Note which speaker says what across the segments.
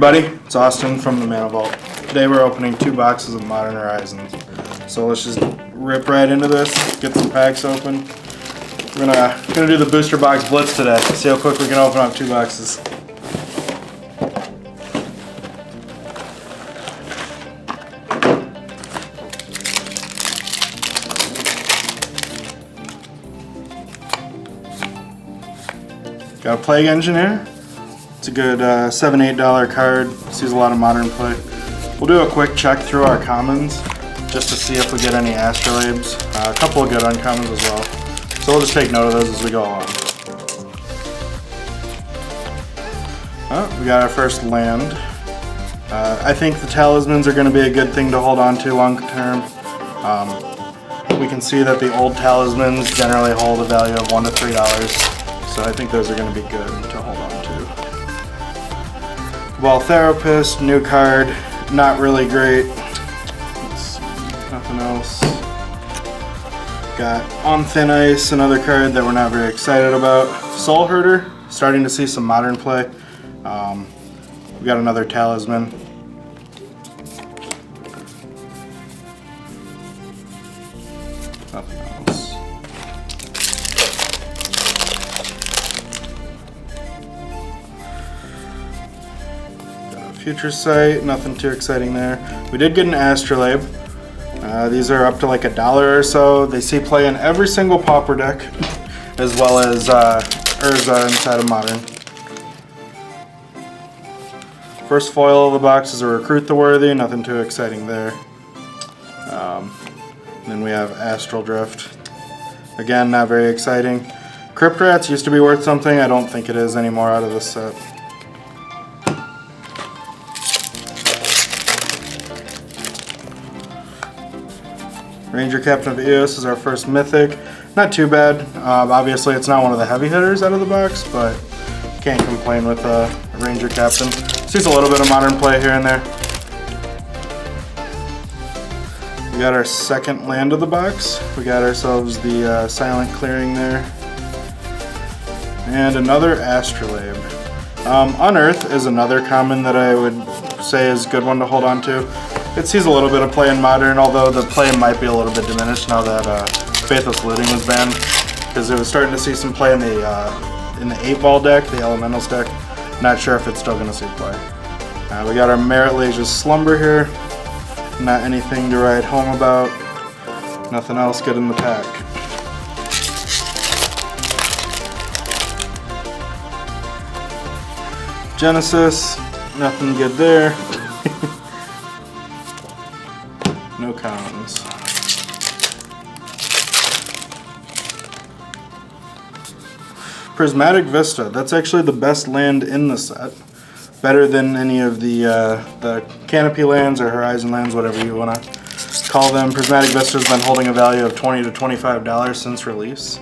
Speaker 1: Buddy, it's Austin from the Mana Vault. Today we're opening 2 boxes of Modern Horizons. So let's just rip right into this, get some packs open. We're gonna do the booster box blitz today. See how quick we can open up 2 boxes. Got a Plague Engineer. It's a good $7-8 card. Sees a lot of modern play. We'll do a quick check through our commons just to see if we get any astrolabes. A couple of good uncommons as well. So we'll just take note of those as we go along. We got our first land. I think the talismans are going to be a good thing to hold on to long term. We can see that the old talismans generally hold a value of $1 to $3. So I think those are going to be good to hold on to. Cabal Therapist, new card, not really great. Let's see, nothing else. Got On Thin Ice, another card that we're not very excited about. Soul Herder, starting to see some modern play. We got another talisman. Nothing else. Future Sight, nothing too exciting there. We did get an Astrolabe. These are up to like $1 or so. They see play in every single Pauper deck, as well as Urza inside of Modern. First foil of the box is a Recruit the Worthy, nothing too exciting there. Then we have Astral Drift. Again, not very exciting. Crypt Rats used to be worth something. I don't think it is anymore out of this set. Ranger Captain of Eos is our first mythic. Not too bad. Obviously it's not one of the heavy hitters out of the box, but can't complain with Ranger Captain. Sees a little bit of modern play here and there. We got our second land of the box. We got ourselves the Silent Clearing there. And another Astrolabe. Unearth is another common that I would say is a good one to hold on to. It sees a little bit of play in Modern, although the play might be a little bit diminished now that Faithless Looting was banned, because it was starting to see some play in the 8-ball deck, the Elementals deck. Not sure if it's still going to see play. We got our Merit Lage's Slumber here. Not anything to write home about. Nothing else good in the pack. Genesis, nothing good there. No commons. Prismatic Vista. That's actually the best land in the set. Better than any of the Canopy lands or Horizon lands, whatever you want to call them. Prismatic Vista's been holding a value of $20 to $25 since release.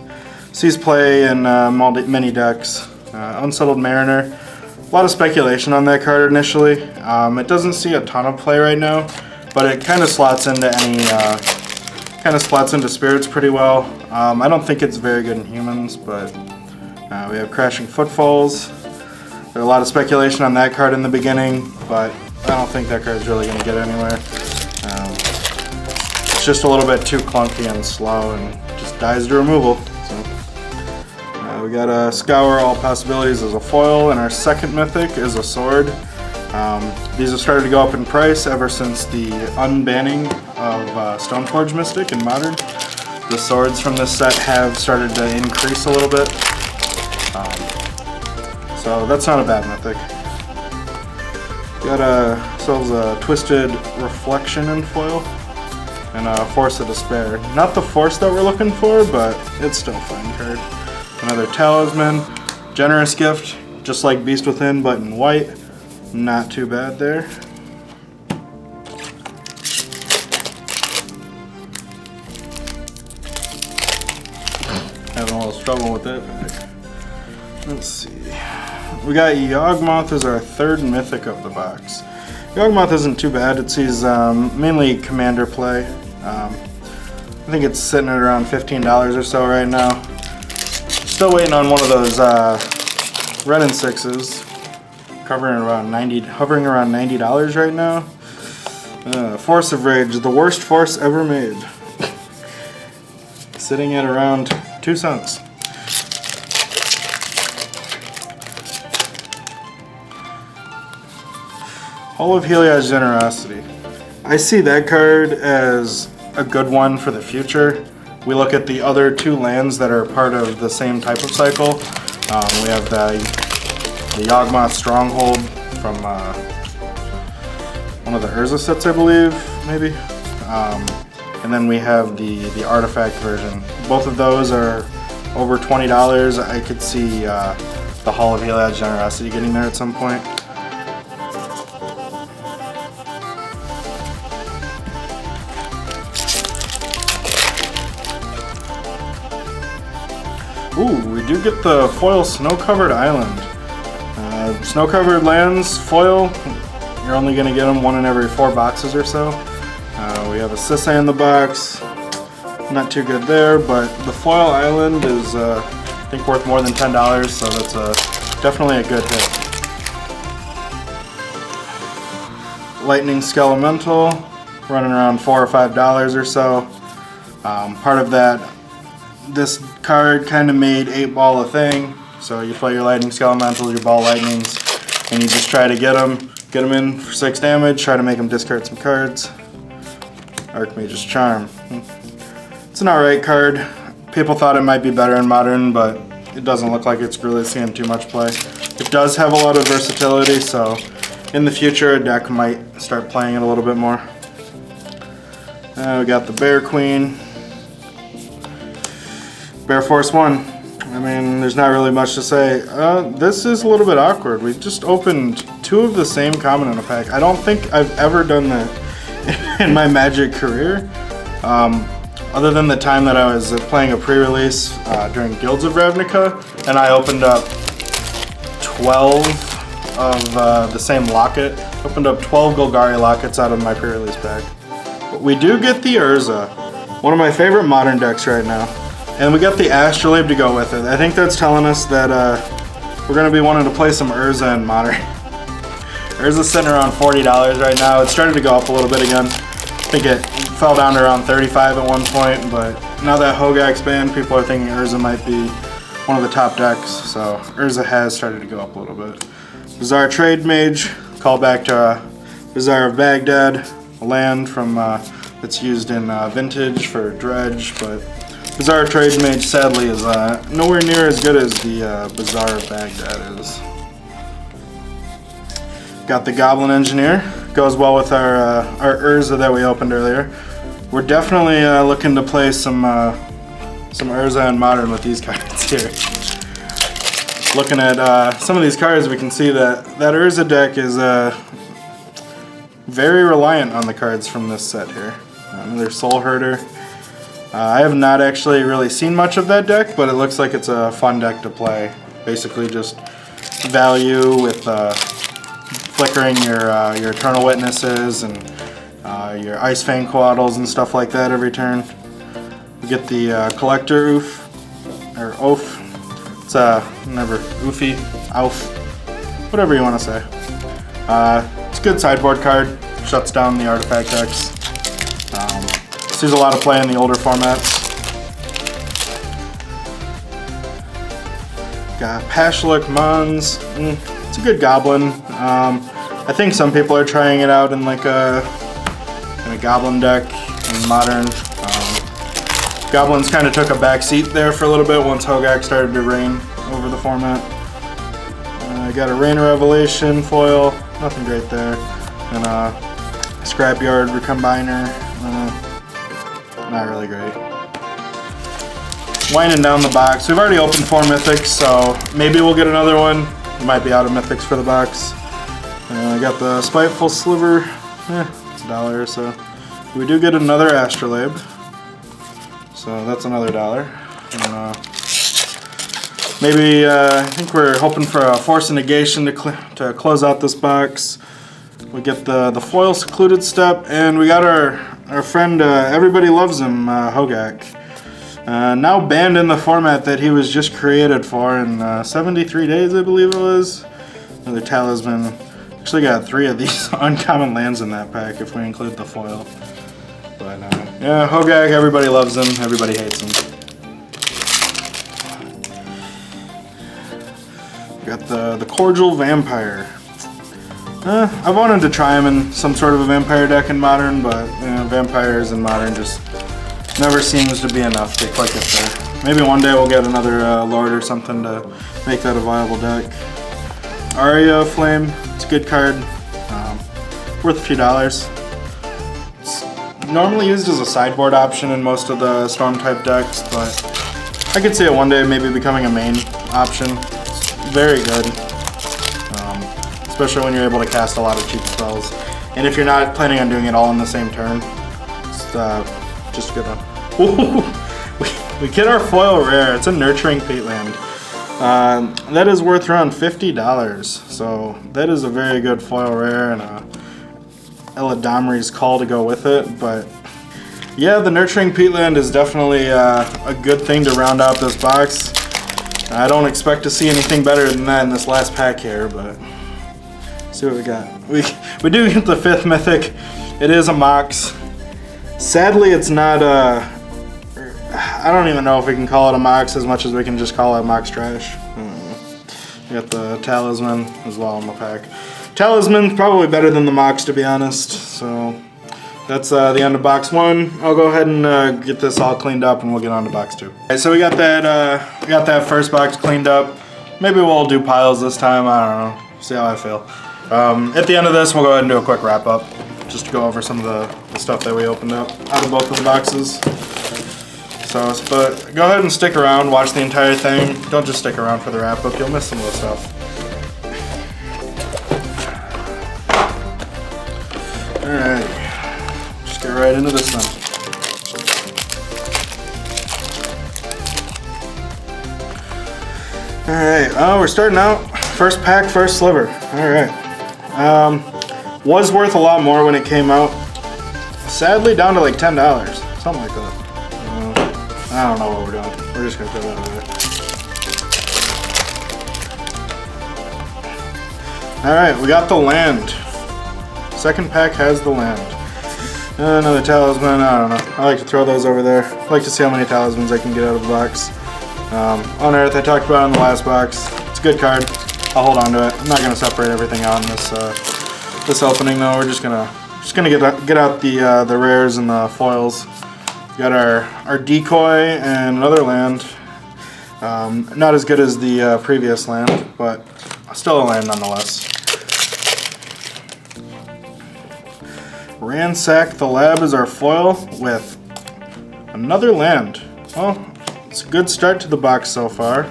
Speaker 1: Sees play in many decks. Unsettled Mariner. A lot of speculation on that card initially. It doesn't see a ton of play right now, but it kind of slots into spirits pretty well. I don't think it's very good in humans, but we have Crashing Footfalls. There's a lot of speculation on that card in the beginning, but I don't think that card's really going to get anywhere. It's just a little bit too clunky and slow and just dies to removal. So, we got Scour All Possibilities as a foil, and our second mythic is a sword. These have started to go up in price ever since the unbanning of Stoneforge Mystic in Modern. The swords from this set have started to increase a little bit. So that's not a bad mythic. Got ourselves a Twisted Reflection in foil and a Force of Despair. Not the force that we're looking for, but it's still a fine card. Another Talisman. Generous Gift, just like Beast Within, but in white. Not too bad there. Having a little struggle with that pack. Let's see. We got Yawgmoth as our third mythic of the box. Yawgmoth isn't too bad. It sees mainly commander play. I think it's sitting at around $15 or so right now. Still waiting on one of those Ren and 6s. hovering around $90 right now. Force of Rage, the worst force ever made. Sitting at around 2 cents. Hall of Heliod's Generosity. I see that card as a good one for the future. We look at the other 2 lands that are part of the same type of cycle. We have the Yawgmoth Stronghold from one of the Urza sets, I believe, maybe. And then we have the artifact version. Both of those are over $20. I could see the Hall of Heliod's Generosity getting there at some point. Ooh, we do get the foil Snow-Covered Island. Snow-covered lands, foil, you're only going to get them 1 in every 4 boxes or so. We have a Sisay in the box, not too good there, but the foil island is I think worth more than $10, so that's definitely a good hit. Lightning Skelemental, running around $4 or $5 or so. Part of that, this card kind of made 8-ball a thing. So you play your Lightning Skelementals, your Ball Lightnings, and you just try to get them in for 6 damage, try to make them discard some cards. Archmage's Charm. It's an alright card. People thought it might be better in Modern, but it doesn't look like it's really seeing too much play. It does have a lot of versatility, so in the future a deck might start playing it a little bit more. We got the Bear Queen. Bear Force 1. I mean, there's not really much to say. This is a little bit awkward. We just opened 2 of the same common in a pack. I don't think I've ever done that in my Magic career. Other than the time that I was playing a pre-release during Guilds of Ravnica, and I opened up 12 of the same locket. Opened up 12 Golgari lockets out of my pre-release pack. But we do get the Urza, one of my favorite Modern decks right now. And we got the Astrolabe to go with it. I think that's telling us that we're going to be wanting to play some Urza in Modern. Urza's sitting around $40 right now. It started to go up a little bit again. I think it fell down to around 35 at one point, but now that Hogak's banned, people are thinking Urza might be one of the top decks, so Urza has started to go up a little bit. Bazaar Trade Mage, call back to Bazaar of Baghdad, a land from that's used in Vintage for Dredge, but Bazaar Trade Mage sadly is nowhere near as good as the Bazaar of Baghdad is. Got the Goblin Engineer, goes well with our Urza that we opened earlier. We're definitely looking to play some Urza in Modern with these cards here. Looking at some of these cards, we can see that Urza deck is very reliant on the cards from this set here. Another Soul Herder. I have not actually really seen much of that deck, but it looks like it's a fun deck to play. Basically just value with flickering your Eternal Witnesses and your Icefang Coatls and stuff like that every turn. We get the Collector Oof, or Oaf. It's never Oofy, Oaf, whatever you want to say. It's a good sideboard card. Shuts down the artifact decks. Sees a lot of play in the older formats. Got Pashalik Mons. It's a good goblin. I think some people are trying it out in like a goblin deck in Modern. Goblins kind of took a back seat there for a little bit once Hogak started to reign over the format. I got a Rain Revelation foil, nothing great there, and a Scrapyard Recombiner, not really great. Winding down the box. We've already opened 4 mythics, so maybe we'll get another one. We might be out of mythics for the box. I got the Spiteful Sliver, it's $1 or so. We do get another Astrolabe, so that's another $1. And, maybe I think we're hoping for a Force of Negation to close out this box. We get the foil Secluded Step, and we got our friend, everybody loves him, Hogak. Now banned in the format that he was just created for in 73 days, I believe it was. Another Talisman. Actually got 3 of these uncommon lands in that pack if we include the foil. But yeah, Hogak, everybody loves him, everybody hates him. Got the Cordial Vampire. I wanted to try him in some sort of a vampire deck in Modern, but vampires in Modern just never seems to be enough to click it there. Maybe one day we'll get another Lord or something to make that a viable deck. Aria Flame, it's a good card, worth a few dollars. It's normally used as a sideboard option in most of the Storm type decks, but I could see it one day maybe becoming a main option. It's very good, especially when you're able to cast a lot of cheap spells. And if you're not planning on doing it all in the same turn, it's just gonna... Ooh, we get our foil rare. It's a Nurturing Peatland. That is worth around $50, so that is a very good foil rare and Eladamri's Call to go with it. But yeah, the Nurturing Peatland is definitely a good thing to round out this box. I don't expect to see anything better than that in this last pack here, but see what we got. We do get the 5th Mythic. It is a Mox. Sadly, it's not I don't even know if we can call it a Mox as much as we can just call it Mox Trash. We got the Talisman as well in the pack. Talisman's probably better than the Mox, to be honest. So that's the end of box 1. I'll go ahead and get this all cleaned up, and we'll get on to box 2. Okay, so we got that first box cleaned up. Maybe we'll do piles this time. I don't know. See how I feel. At the end of this, we'll go ahead and do a quick wrap up, just to go over some of the stuff that we opened up out of both of the boxes. So, but go ahead and stick around, watch the entire thing. Don't just stick around for the wrap up, you'll miss some of the stuff. Alright, just get right into this one. Alright, we're starting out. First pack, first sliver. Alright. Was worth a lot more when it came out. Sadly, down to like $10, something like that. I don't know what we're doing. We're just gonna put that over there. Alright, we got the land. Second pack has the land. Another Talisman, I don't know. I like to throw those over there. I like to see how many Talismans I can get out of the box. Unearth, I talked about in the last box. It's a good card. I'll hold on to it. I'm not gonna separate everything out in this opening though. We're just gonna get out the rares and the foils. Got our Decoy and another land. Not as good as the previous land, but still a land nonetheless. Ransack the Lab is our foil with another land. Well, it's a good start to the box so far.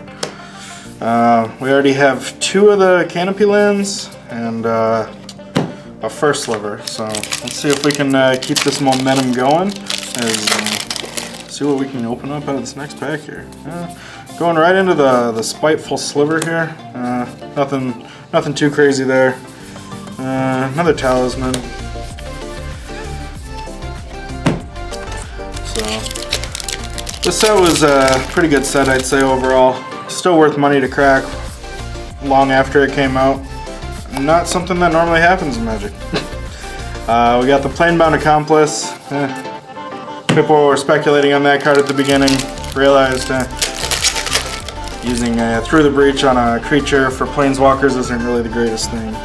Speaker 1: We already have 2 of the Canopy lands and a first sliver. So let's see if we can keep this momentum going. See what we can open up out of this next pack here. Going right into the Spiteful Sliver here. Nothing too crazy there. Another Talisman. So this set was a pretty good set, I'd say overall. Still worth money to crack long after it came out. Not something that normally happens in Magic. We got the Planebound Accomplice. People were speculating on that card at the beginning. Realized using Through the Breach on a creature for Planeswalkers isn't really the greatest thing.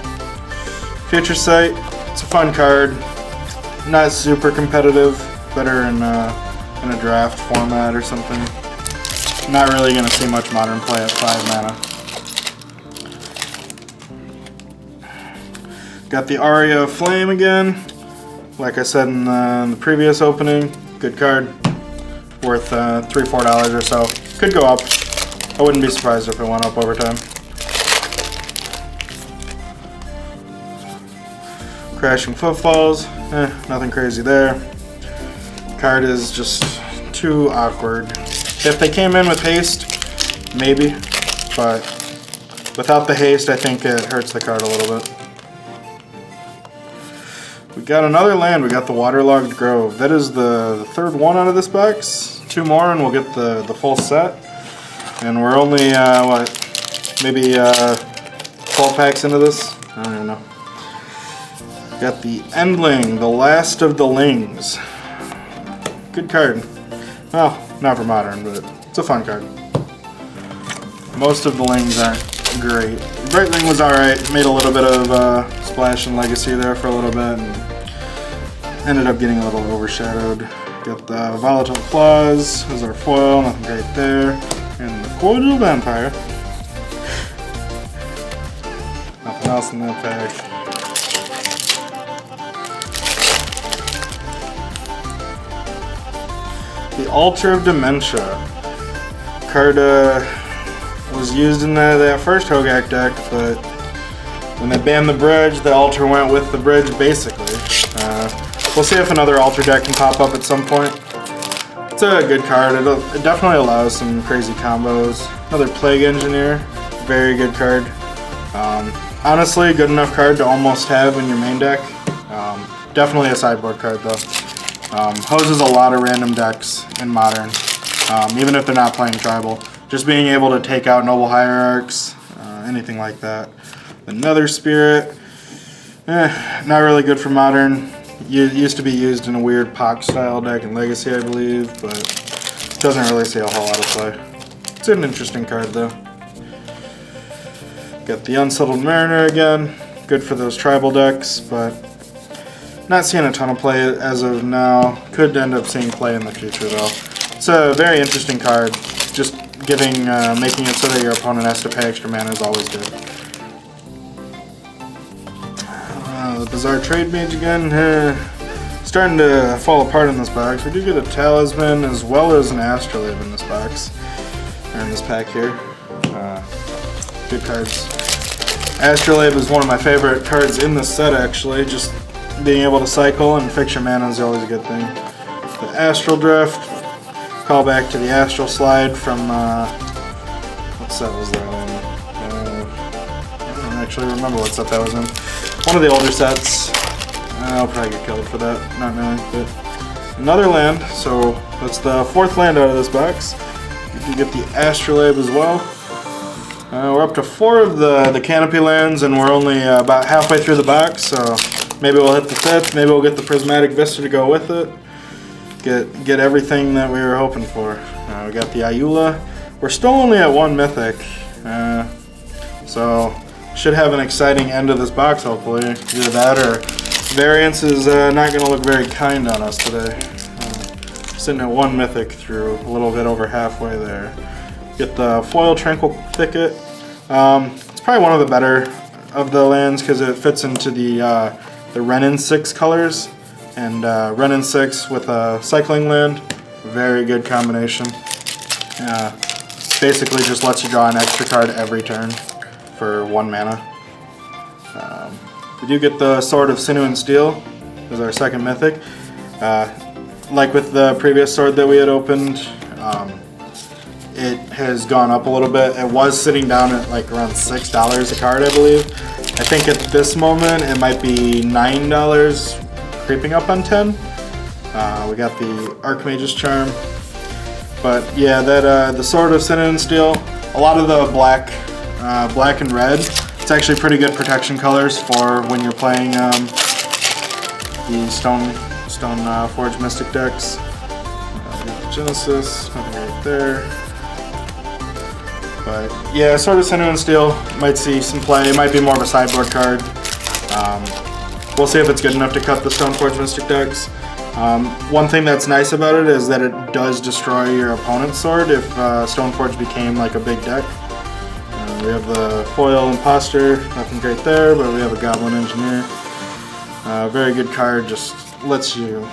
Speaker 1: Future Sight, it's a fun card. Not super competitive. Better in a draft format or something. Not really going to see much Modern play at 5 mana. Got the Aria Flame again. Like I said in the previous opening. Good card, worth $3-4 or so. Could go up. I wouldn't be surprised if it went up over time. Crashing Footfalls, nothing crazy there. Card is just too awkward. If they came in with haste, maybe, but without the haste, I think it hurts the card a little bit. We got another land. We got the Waterlogged Grove. That is the 3rd one out of this box. 2 more and we'll get the full set. And we're only, maybe 12 packs into this. I don't even know. Got the Endling, the last of the Lings. Good card. Well, not for Modern, but it's a fun card. Most of the Lings aren't great. Brightling was alright. Made a little bit of splash in Legacy there for a little bit, and ended up getting a little overshadowed. Got the Volatile Claws as our foil, nothing great there. And the Cordial Vampire. Nothing else in that pack. The Altar of Dementia. Card was used in that first Hogak deck, but when they banned the bridge, the Altar went with the bridge basically. We'll see if another Altar deck can pop up at some point. It's a good card. It definitely allows some crazy combos. Another Plague Engineer. Very good card. Honestly, good enough card to almost have in your main deck. Definitely a sideboard card though. Hoses a lot of random decks in Modern, even if they're not playing Tribal. Just being able to take out Noble Hierarchs, anything like that. Another Spirit, not really good for Modern. Used to be used in a weird Pox style deck in Legacy, I believe, but doesn't really see a whole lot of play. It's an interesting card though. Got the Unsettled Mariner again, good for those Tribal decks, but not seeing a ton of play as of now. Could end up seeing play in the future though. It's a very interesting card. Just making it so that your opponent has to pay extra mana is always good. The Bizarre Trade Mage again. Starting to fall apart in this box. We do get a Talisman as well as an Astrolabe in this box. Or in this pack here. Good cards. Astrolabe is one of my favorite cards in this set actually. Just being able to cycle and fix your mana is always a good thing. The Astral Drift, call back to the Astral Slide from, what set was that in? I don't actually remember what set that was in. One of the older sets. I'll probably get killed for that, not knowing. But another land, so that's the fourth land out of this box. You can get the Astrolabe as well. We're up to 4 of the Canopy lands, and we're only about halfway through the box, so maybe we'll hit the 5th, maybe we'll get the Prismatic Vista to go with it. Get everything that we were hoping for. We got the Ayula. We're still only at 1 Mythic, so should have an exciting end of this box hopefully. Either that or Variance is not going to look very kind on us today. Sitting at 1 Mythic through a little bit over halfway there. Get the Foil Tranquil Thicket. It's probably one of the better of the lands because it fits into the Renin 6 colors, and Renin 6 with a cycling land, very good combination. Basically just lets you draw an extra card every turn for 1 mana. We do get the Sword of Sinew and Steel as our second mythic. Like with the previous sword that we had opened, it has gone up a little bit. It was sitting down at like around $6 a card, I believe. I think at this moment it might be $9, creeping up on 10. We got the Archmage's Charm. But yeah, that the Sword of Sinew and Steel, a lot of the black and red, it's actually pretty good protection colors for when you're playing the Stone Forge Mystic decks. Genesis, nothing right there. But yeah, Sword of Sinew and Steel might see some play. It might be more of a sideboard card. We'll see if it's good enough to cut the Stoneforge Mystic decks. One thing that's nice about it is that it does destroy your opponent's sword if Stoneforge became like a big deck. We have the Foil Imposter, nothing great there, but we have a Goblin Engineer. Very good card, just lets you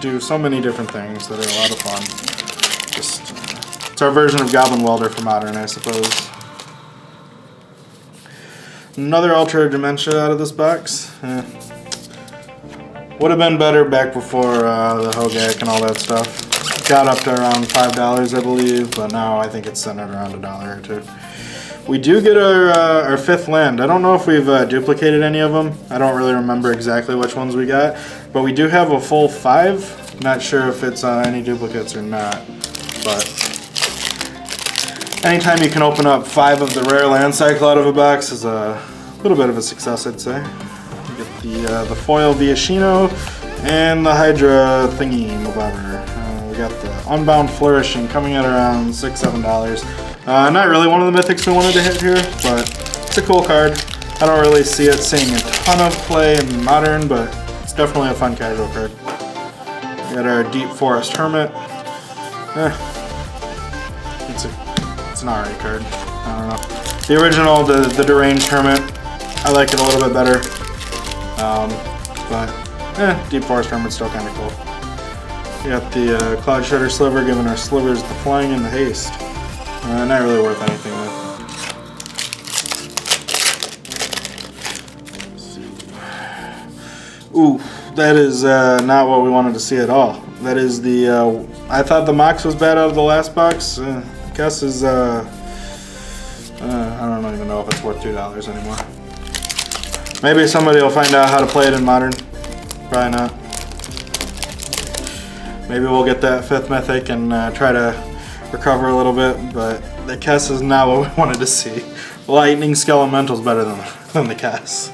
Speaker 1: do so many different things that are a lot of fun. It's our version of Goblin Welder for Modern, I suppose. Another Altar Dementia out of this box. Would have been better back before the Hogak and all that stuff. Got up to around $5, I believe, but now I think it's centered around $1 or $2. We do get our 5th land. I don't know if we've duplicated any of them. I don't really remember exactly which ones we got, but we do have a full 5. Not sure if it's any duplicates or not, but anytime you can open up 5 of the rare land cycle out of a box is a little bit of a success, I'd say. You get the foil Viashino and the Hydra thingy mobobber. We got the Unbound Flourishing coming at around $6-7. Not really one of the mythics we wanted to hit here, but it's a cool card. I don't really see it seeing a ton of play in Modern, but it's definitely a fun casual card. We got our Deep Forest Hermit. It's an alright card. I don't know. The original, the Deranged Hermit, I like it a little bit better. But Deep Forest Hermit's still kind of cool. We got the Cloud Shredder Sliver, giving our slivers the flying and the haste. Not really worth anything though. Ooh, that is not what we wanted to see at all. That is the, I thought the Mox was bad out of the last box. Guess is, I don't even know if it's worth $2 anymore. Maybe somebody will find out how to play it in Modern. Probably not. Maybe we'll get that 5th mythic and try to recover a little bit, but the Kess is not what we wanted to see. Lightning Skelemental's better than the Kess,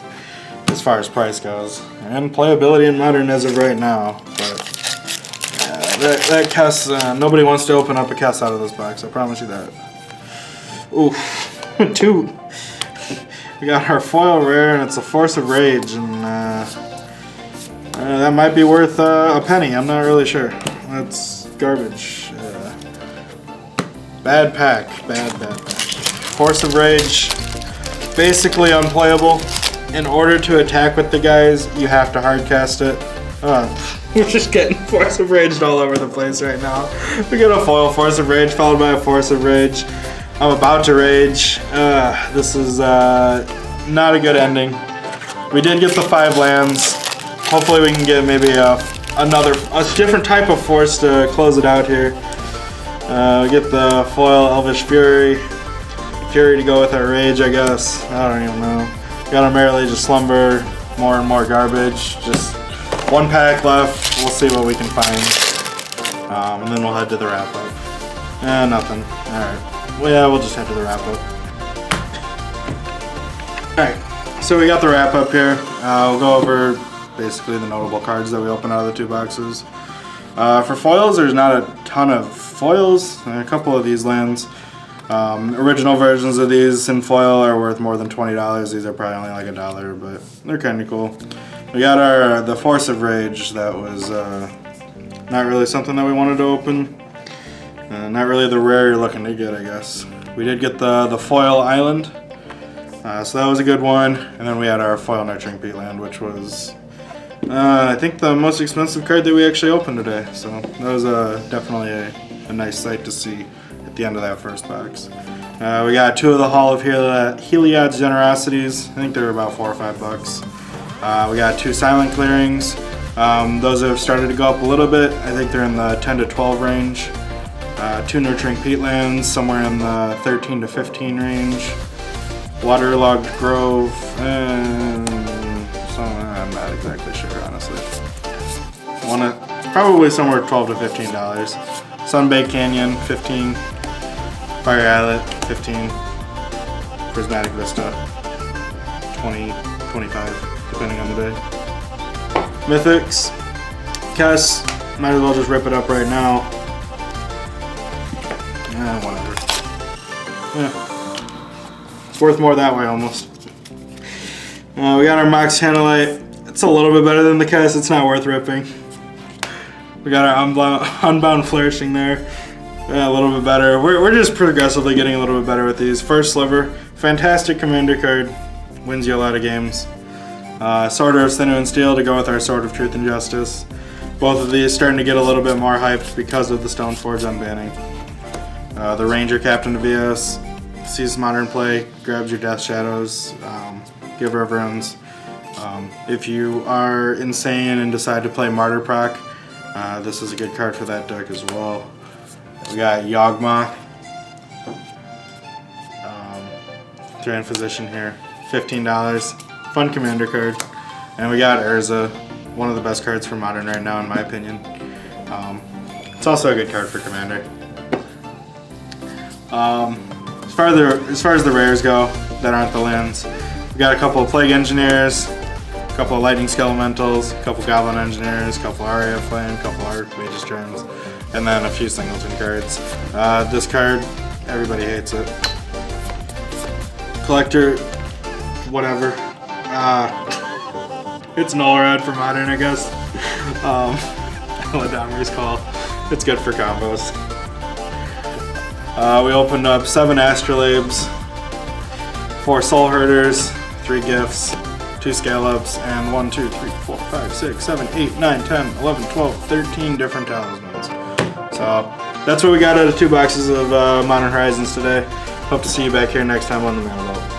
Speaker 1: as far as price goes. And playability in Modern as of right now, but that Kess, nobody wants to open up a Kess out of this box, I promise you that. Ooh, 2. We got our foil rare, and it's a Force of Rage, and that might be worth a penny. I'm not really sure. That's garbage. Bad pack. Bad pack. Force of Rage, basically unplayable. In order to attack with the guys, you have to hardcast it. We're just getting Force of Rage all over the place right now. We got a foil Force of Rage followed by a Force of Rage. I'm about to rage. This is not a good ending. We did get the 5 lands. Hopefully we can get maybe a different type of force to close it out here. We get the foil Elvish Fury to go with our rage, I guess. I don't even know. Got our Merit Age of Slumber. More and more garbage. Just 1 pack left. We'll see what we can find. And then we'll head to the wrap up. Nothing. Alright. Well, yeah, we'll just head to the wrap up. Alright, so we got the wrap up here. We'll go over basically the notable cards that we opened out of the 2 boxes. For foils, there's not a ton of foils. A couple of these lands. Original versions of these in foil are worth more than $20. These are probably only like $1, but they're kind of cool. We got the Force of Rage. That was not really something that we wanted to open. Not really the rare you're looking to get, I guess. We did get the foil Island, so that was a good one. And then we had our foil Nurturing Peatland, which was, I think, the most expensive card that we actually opened today. So that was definitely a nice sight to see at the end of that first box. We got 2 of the Hall of Heliod's Generosities. I think they were about $4 or $5. We got 2 Silent Clearings. Those have started to go up a little bit. I think they're in the 10 to 12 range. 2 Nurturing Peatlands, somewhere in the 13 to 15 range. Waterlogged Grove, and I'm not exactly sure, honestly. Probably somewhere $12 to $15. Sunbaked Canyon, 15. Fire Islet, 15. Prismatic Vista, 20, 25, depending on the day. Mythics, Kess, might as well just rip it up right now. Whatever. Yeah. It's worth more that way almost. We got our Mox Tantalite. It's a little bit better than the Kess. It's not worth ripping. We got our Unbound Flourishing there. Yeah, a little bit better. We're just progressively getting a little bit better with these. First Sliver, fantastic commander card. Wins you a lot of games. Sword of Sinew and Steel to go with our Sword of Truth and Justice. Both of these starting to get a little bit more hyped because of the Stoneforge unbanning. The Ranger Captain of Eos sees Modern play, grabs your Death Shadows, give Reverends. If you are insane and decide to play Martyr Proc, this is a good card for that deck as well. We got Yawgmoth, Transposition here, $15, fun commander card. And we got Urza, one of the best cards for Modern right now in my opinion. It's also a good card for commander. As far as the rares go, that aren't the lands, we got a couple of Plague Engineers, a couple of Lightning Skelementals, a couple Goblin Engineers, a couple Aria Flame, a couple Archmage's Germs, and then a few Singleton cards. This card, everybody hates it. Collector, whatever. It's Null Rod for Modern, I guess. Ladomri's Call. It's good for combos. We opened up 7 Astrolabes, 4 Soul Herders, 3 Gifts, 2 Scallops, and 1, 2, 3, 4, 5, 6, 7, 8, 9, 10, 11, 12, 13 different talismans. So that's what we got out of 2 boxes of Modern Horizons today. Hope to see you back here next time on the Mana Vault.